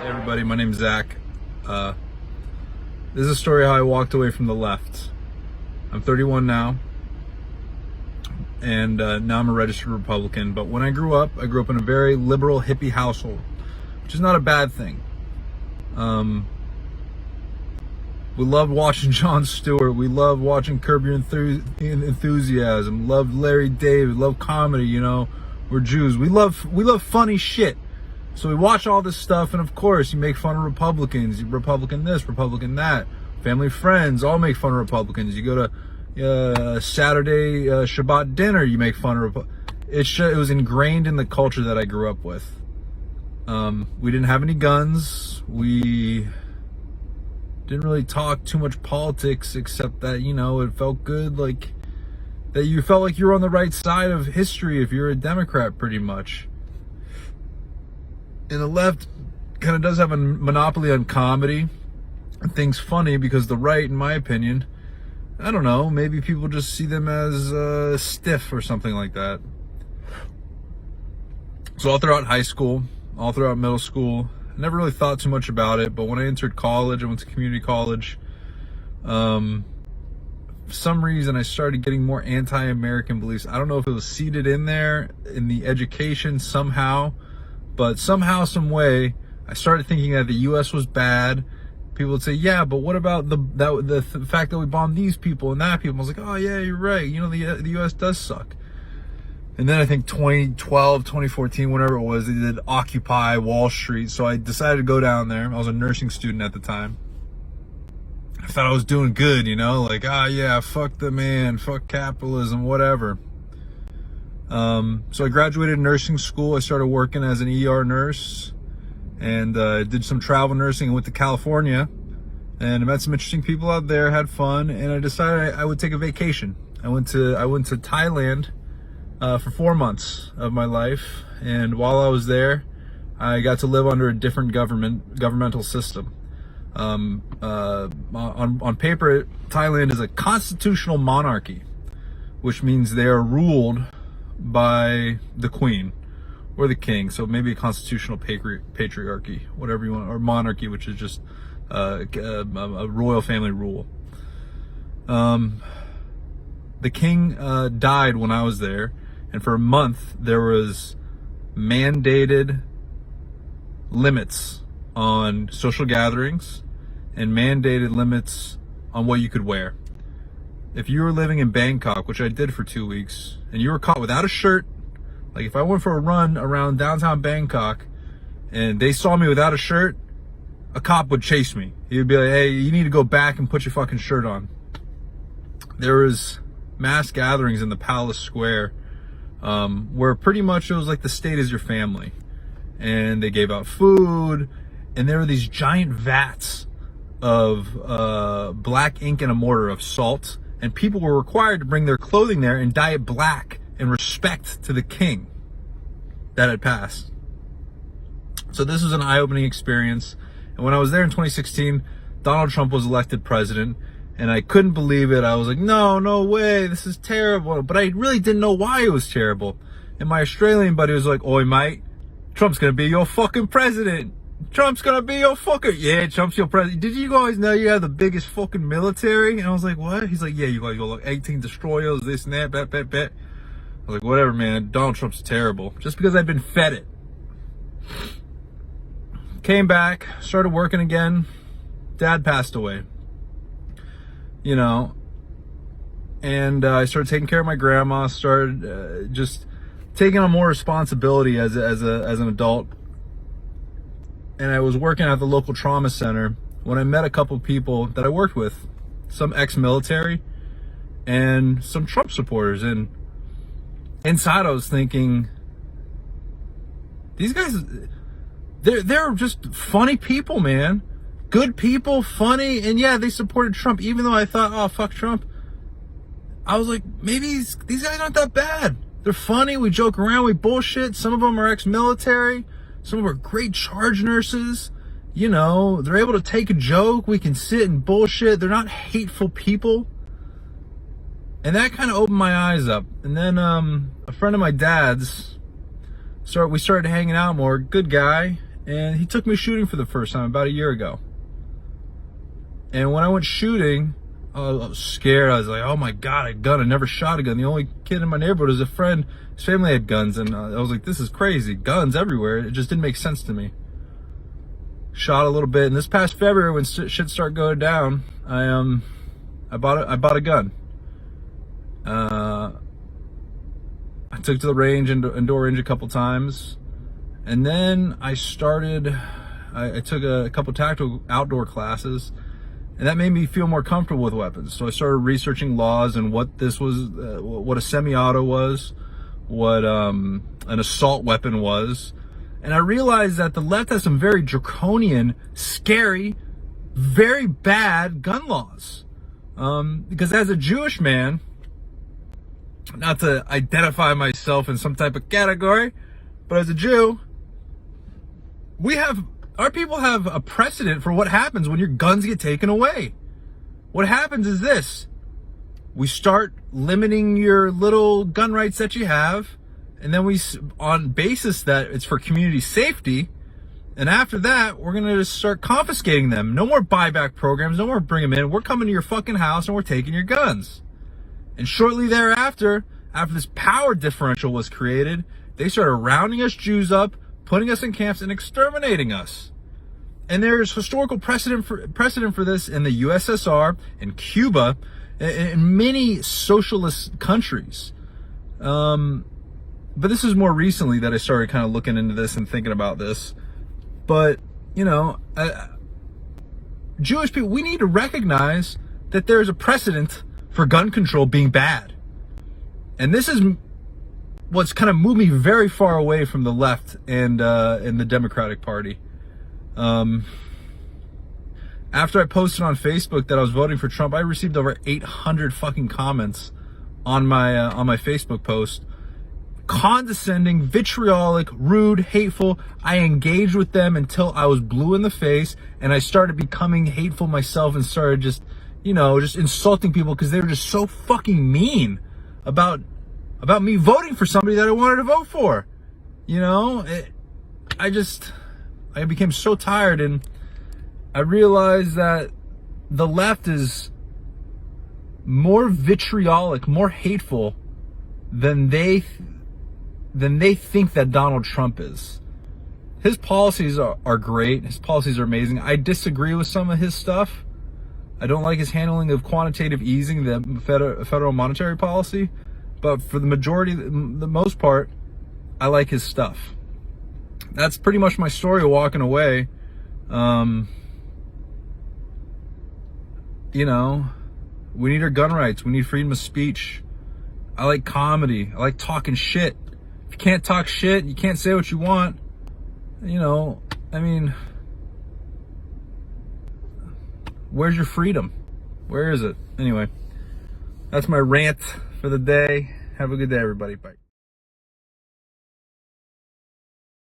Everybody, my name's Zach. This is a story how I walked away from the left. I'm 31 now, and now I'm a registered Republican. But when I grew up in a very liberal hippie household, which is not a bad thing. We loved watching Jon Stewart. We loved watching Curb Your Enthusiasm. Loved Larry David. Loved comedy. You know, we're Jews. We love funny shit. So we watch all this stuff, and of course, you make fun of Republicans. Republican this, Republican that. Family, friends, all make fun of Republicans. You go to Saturday Shabbat dinner, you make fun of Republicans. It was ingrained in the culture that I grew up with. We didn't have any guns. We didn't really talk too much politics, except that, you know, it felt good, like that you felt like you were on the right side of history if you're a Democrat, pretty much. And the left kind of does have a monopoly on comedy and things funny, because the right, in my opinion, I don't know, maybe people just see them as stiff or something like that. So all throughout high school, all throughout middle school, I never really thought too much about it. But when I entered college, I went to community college. For some reason, I started getting more anti-American beliefs. I don't know if it was seeded in there in the education somehow, but somehow, some way, I started thinking that the U.S. was bad. People would say, yeah, but what about the fact that we bombed these people and that people? I was like, oh yeah, you're right. You know, the U.S. does suck. And then I think 2012, 2014, whatever it was, they did Occupy Wall Street. So I decided to go down there. I was a nursing student at the time. I thought I was doing good, you know, like, yeah, fuck the man, fuck capitalism, whatever. So I graduated nursing school. I started working as an ER nurse, and did some travel nursing. I went to California, and I met some interesting people out there, had fun, and I decided I would take a vacation. I went to Thailand for 4 months of my life, and while I was there, I got to live under a different governmental system. On paper, Thailand is a constitutional monarchy, which means they are ruled by the queen or the king, so maybe a constitutional patriarchy, whatever you want, or monarchy, which is just a royal family rule. The king died when I was there, and for a month there was mandated limits on social gatherings and mandated limits on what you could wear. If you were living in Bangkok, which I did for 2 weeks, and you were caught without a shirt, like if I went for a run around downtown Bangkok and they saw me without a shirt, a cop would chase me. He would be like, hey, you need to go back and put your fucking shirt on. There was mass gatherings in the Palace Square, where pretty much it was like the state is your family. And they gave out food, and there were these giant vats of black ink and a mortar of salt, and people were required to bring their clothing there and dye it black in respect to the king that had passed. So this was an eye-opening experience. And when I was there in 2016, Donald Trump was elected president, and I couldn't believe it. I was like, no way, this is terrible. But I really didn't know why it was terrible. And my Australian buddy was like, oi mate, Trump's gonna be your fucking president. Trump's gonna be your fucking, yeah, Trump's your president. Did you guys know you have the biggest fucking military? And I was like, what? He's like, yeah, you guys got like 18 destroyers, this and that, bet. I was like, whatever, man, Donald Trump's terrible. Just because I'd been fed it. Came back, started working again. Dad passed away. You know, and I started taking care of my grandma, started just taking on more responsibility as an adult. And I was working at the local trauma center when I met a couple people that I worked with, some ex-military and some Trump supporters. And inside I was thinking, these guys, they're just funny people, man. Good people, funny, and yeah, they supported Trump, even though I thought, oh, fuck Trump. I was like, maybe these guys aren't that bad. They're funny, we joke around, we bullshit. Some of them are ex-military. Some of them are great charge nurses. You know, they're able to take a joke. We can sit and bullshit. They're not hateful people. And that kind of opened my eyes up. And then a friend of my dad's, we started hanging out more. Good guy. and he took me shooting for the first time about a year ago. And when I went shooting, I was scared. I was like, oh my God, a gun. I never shot a gun. The only kid in my neighborhood was a friend. His family had guns, and I was like, this is crazy. Guns everywhere. It just didn't make sense to me. Shot a little bit, and this past February, when shit started going down, I bought a gun. I took to the range, indoor range, a couple times, and then I took a couple tactical outdoor classes, and that made me feel more comfortable with weapons. So I started researching laws and what this was, what a semi-auto was, what an assault weapon was, and I realized that the left has some very draconian, scary, very bad gun laws. Because as a Jewish man, not to identify myself in some type of category, but as a Jew, our people have a precedent for what happens when your guns get taken away. What happens is this: we start limiting your little gun rights that you have, and then on basis that it's for community safety, and after that, we're gonna just start confiscating them. No more buyback programs, no more bring them in. We're coming to your fucking house and we're taking your guns. And shortly thereafter, after this power differential was created, they started rounding us Jews up, putting us in camps, and exterminating us. And there's historical precedent for this in the USSR, in Cuba, in many socialist countries. But this is more recently that I started kind of looking into this and thinking about this. But, Jewish people, we need to recognize that there's a precedent for gun control being bad. And this is what's kind of moved me very far away from the left and the Democratic Party. After I posted on Facebook that I was voting for Trump, I received over 800 fucking comments on my Facebook post. Condescending, vitriolic, rude, hateful. I engaged with them until I was blue in the face, and I started becoming hateful myself and started just insulting people because they were just so fucking mean about me voting for somebody that I wanted to vote for. I became so tired, and I realized that the left is more vitriolic, more hateful than they think that Donald Trump is. His policies are great. His policies are amazing. I disagree with some of his stuff. I don't like his handling of quantitative easing, the federal monetary policy. But for the most part, I like his stuff. That's pretty much my story of walking away. We need our gun rights. We need freedom of speech. I like comedy. I like talking shit. If you can't talk shit, you can't say what you want. Where's your freedom? Where is it? Anyway, that's my rant for the day. Have a good day, everybody. Bye.